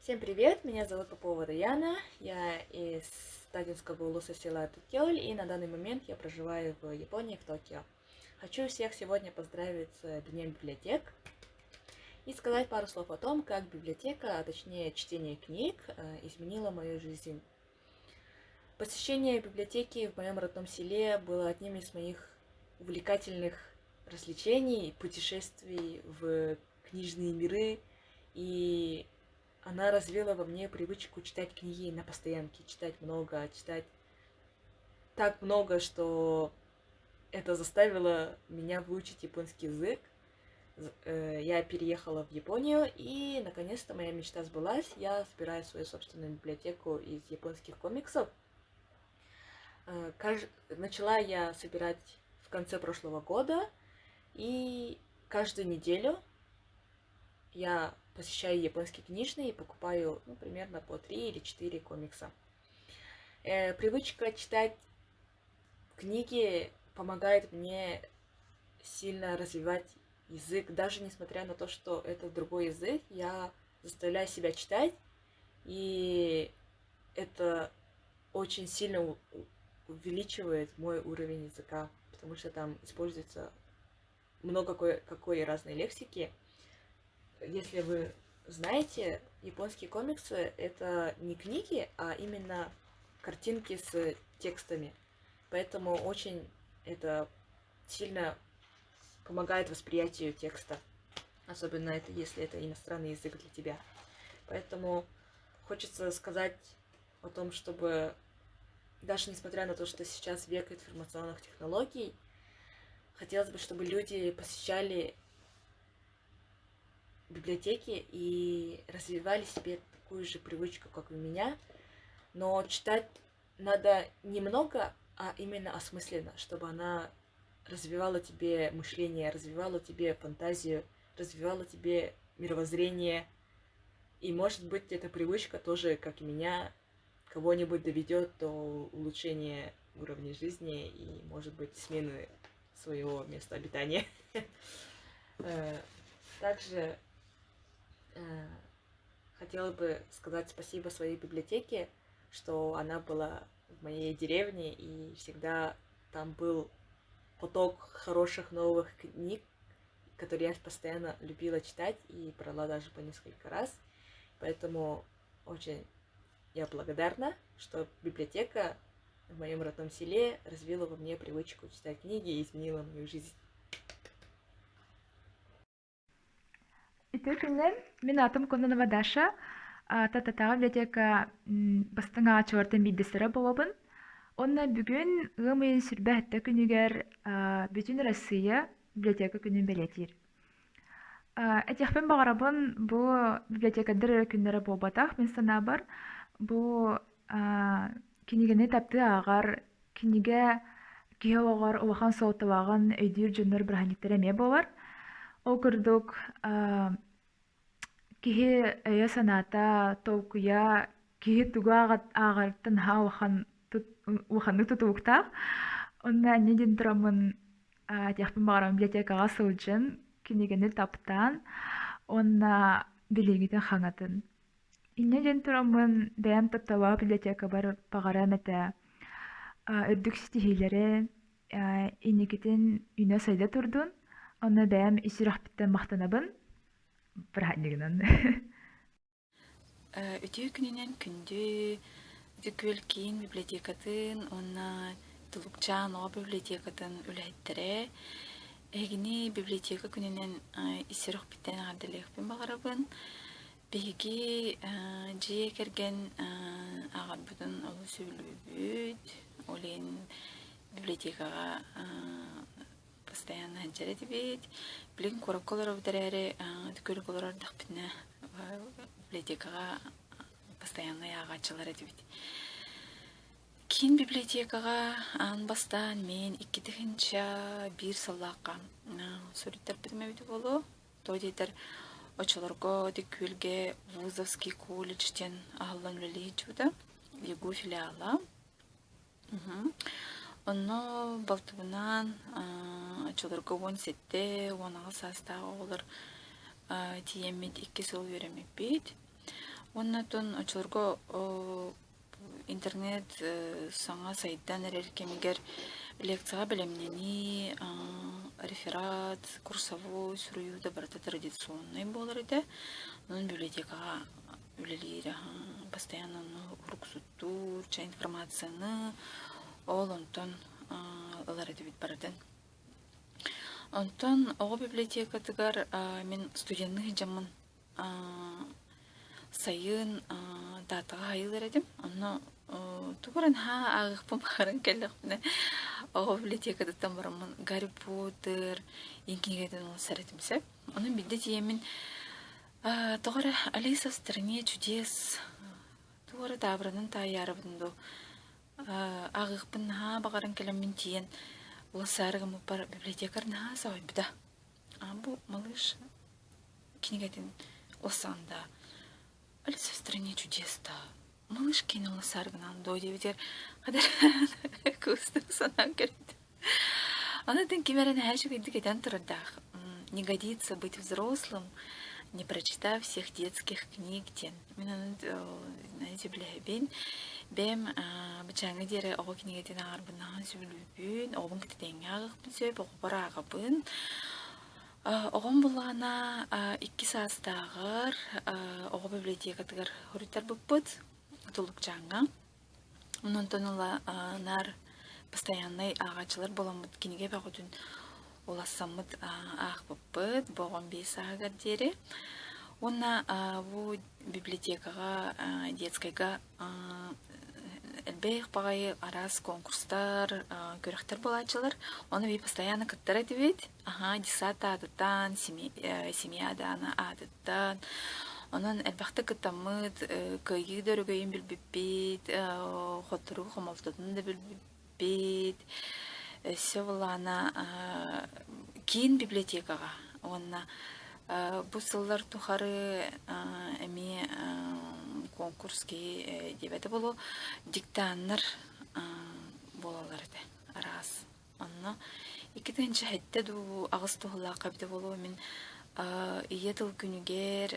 Всем привет, меня зовут Попова Даяна, я из Тагинского улуса села Токиоль, и на данный момент я проживаю в Японии, в Токио. Хочу всех сегодня поздравить с Днем библиотек и сказать пару слов о том, как библиотека, а точнее чтение книг, изменила мою жизнь. Посещение библиотеки в моем родном селе было одним из моих увлекательных развлечений, путешествий в книжные миры, и она развила во мне привычку читать книги на постоянке, читать много, читать так много, что это заставило меня выучить японский язык. Я переехала в Японию, и наконец-то моя мечта сбылась. Я собираю свою собственную библиотеку из японских комиксов. Начала я собирать в конце прошлого года, и каждую неделю я посещаю японские книжные и покупаю, примерно по 3 или 4 комикса. Привычка читать книги помогает мне сильно развивать язык. Даже несмотря на то, что это другой язык, я заставляю себя читать, и это очень сильно увеличивает мой уровень языка, потому что там используется много какой разной лексики. Если вы знаете, японские комиксы — это не книги, а именно картинки с текстами. Поэтому очень это сильно помогает восприятию текста. Особенно это, если это иностранный язык для тебя. Поэтому хочется сказать о том, чтобы даже несмотря на то, что сейчас век информационных технологий, хотелось бы, чтобы люди посещали библиотеки и развивали себе такую же привычку, как у меня. Но читать надо немного, а именно осмысленно, чтобы она развивала тебе мышление, развивала тебе фантазию, развивала тебе мировоззрение. И, может быть, эта привычка тоже, как и меня, кого-нибудь доведет до улучшения уровня жизни и, может быть, смены своего места обитания. Также хотела бы сказать спасибо своей библиотеке, что она была в моей деревне, и всегда там был поток хороших новых книг, которые я постоянно любила читать и брала даже по несколько раз. Поэтому очень я благодарна, что библиотека в моем родном селе развила во мне привычку читать книги и изменила мою жизнь. Итекинен мен атым Кононова Даша. Тататаға библиотека бастыңа чуартын биддестере болобын. Онна бүгүн гымын сүрбәтте күнүгер бүтүн Россия библиотека күнүн белетир. Этехпен багарабын бу библиотекадыр күннәре болбатах мен санабар. Бу кинигени тапты агар киниге киһоҕоҕор улахан соотабаагын өйдүүр дьоннор быраханиктер эме болар. Ол курдук киһи өйө санаата толкуя киһи тугу аагартын ха улаханнык тутууктаах. Онна анне дин турамын тиахпын багарам библиотекага сылдьын кинигени таптаан онна билигитин хаҥатын. Инне дин турамын бэйэм тапталаа библиотека бар багаран этэ өрдүк стихилери инникитин үнэ сайда турдун. Онна бэйэм исүрэхпиттэн махтанабын быраханнигинан. Үтүү күнүнен күндү дүкүл кийин библиотекатын, онна тулукчаан о библиотекатын үлэхиттере. Эгини библиотека күнүнен исирох биттен агадылыхпын багарабын. Биги жие керген агадбытын олу сөйлөбүт. Олен библиотекага постоянно хаджар этибит. Билин корак колор обдерери дүкүл колор ардахпытна библиотекага постоянно ягачылар этибит. Кин библиотекага анбастан мен 2-нче бир саллакка суреттер битмебит болу. Тойтер очолорго дүкүлге Вузовский колледжден аллан леличуда егу филиала. Онно балтыбынан очолорго 17 онага састагы олар тиеммит 2 сыл беремеппит. Оннотон очолорго интернет саңа сайттан эреркемигер лекцияга белемнени реферат, курсовой суруюда барыта традиционный болар иде. Онун библиотекага үлелир постоянно уруксуттур, ча информацияны ол онтон ылар эдибит бардын. Онтон ого библиотекатыгар мен студентны жамын сайын датаға хайылыр едім. Онно тугуран ағықпым қарын кәліқпіне оғы библиотекада тамырымын Гарри Поттер енкенегеден ол сәретімсеп. Оның білді деймін тугура Алиса в стране чудес тугура дабырының тайярыбынды ағықпын бағарын кәлімін тиен ол сарығымы бар библиотекарына сауай бұда. Бұл малыш кенегеден осанда Алиса в стране чудес-то. Малыш кинула саргынан дойди битер. Кадар кусту санан керет. Анатын кимерен хэшук индикетен турдах. Не годится быть взрослым, не прочитав всех детских книг. Мен знаете, блебен бем бачаңы дере ого книгетен арбынан сүлүбүн, обун китеңагы сөйп окупарагыбын. Оғын бұлғана 2 састағыр оғы библиотекатығыр хүріттер бұппыд тұлық жаңға. Онын тоныла нар постоянный ағачылар боламыд кенеге бәғытын оласамыд ақ бұппыд боғын 5 ағыр дері. Онна бұл библиотекаға, детскайға әлбәйік бағайы арас конкурстар, көріқтер болачылар. Оны бей постоянно кіттір әдібет. Десата адыттан, семьядана адыттан. Onun elbette kıtamıd, kıyı dörgüyün bilbibit, xoturu xomoltadın da bilbibit. Sevlana kiin bibliotekaga. Onna bu sıllar tuharı emi konkurski debeti bolu diktanlar bolalardı aras. Onna ikidinci hette du ağıstoğla qabdı bolu min Иетыл күнігер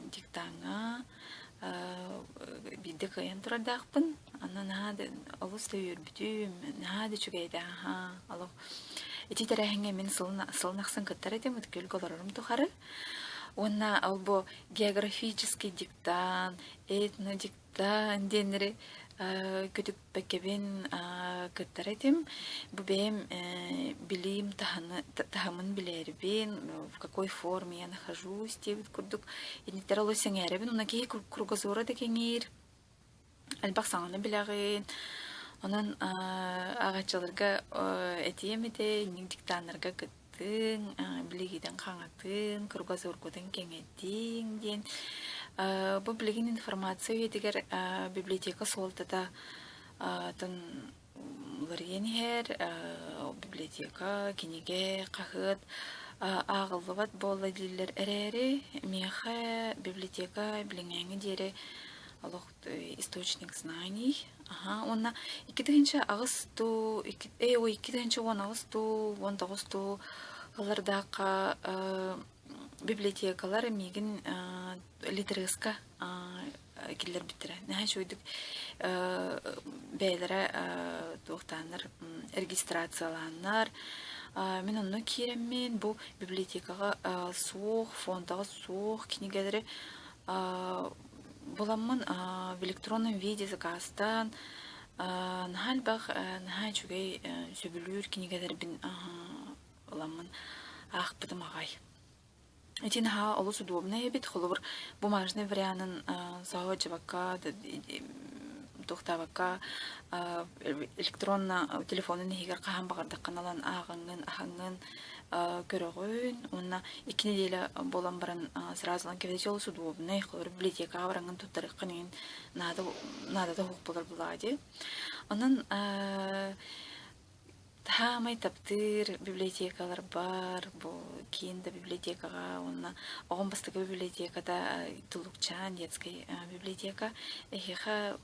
диктаңа биді кайын тұрадақпын. Ана нағады олысты өрбітім, нағады чүгейді. Эти тәрәхіңе мен сылнақсын кіттар едім, өткел голарым тұқары. Онна албо географический диктан, этнодиктан денері көтік бәкебен кіттар едім. Бұл бәйім білім тахамын білербен, в какой форме я нахожусь, дебіт күрдік. Енеттер олы сәңәребен, ona кейі кругозора да кеңер. Әлбақ саңаны біләғын. Онан ағатчыларға әтиемеде, нек диктанларға кіттің, білігейден қаңатын, кругозоргудың кеңеттің ден. Бұл білген информация едігер библиотека солтада ларгенхер библиотека кенеге қағыт ағылыват болы дилер әрәрі меха библиотека біліңәңі дері источник знаний. Онна 2-ші ағысту, 2-ші 10 ағысту, 10 ағысту ғылардақа библиотекалар мегін литереска келдер біттірі. Нәхі шөйдік бәйлері тоқтаныр, регистрацияланыр. Мен оны кереммен бұл библиотекаға соқ, фондағы соқ кенегелері боламын в электронном виде заказдан. Нәхәл бақ, нәхәл шөгей сөбілер кенегелері бін боламын ақпыдым ағай. Этин олус удобная бит, холовар бумажный вариант саоджавака, тухтавака, электронно телефонын хигер кахан багарда каналан ахаңын көрөгөн, онна 2 неделя болан баран сразу кевде олус удобный, холовар библиотека барангын туттарыккан надо да хукпалар булади. Онан Тамай таптыр библиотекалар бар, бұл кейінді библиотекаға, оғын бастығы библиотекада тұлықчан, детский библиотека. Эхеха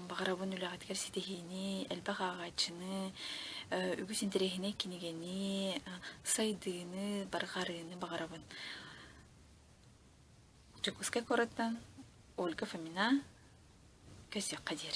бағарабын үліғатығар сетехіне, әлбақ ағачыны, үгіс интерехіне кенегені, сайдыны, барғарыны бағарабын. Чукускай кораттан Ольга Фомина, Көсек Қадир.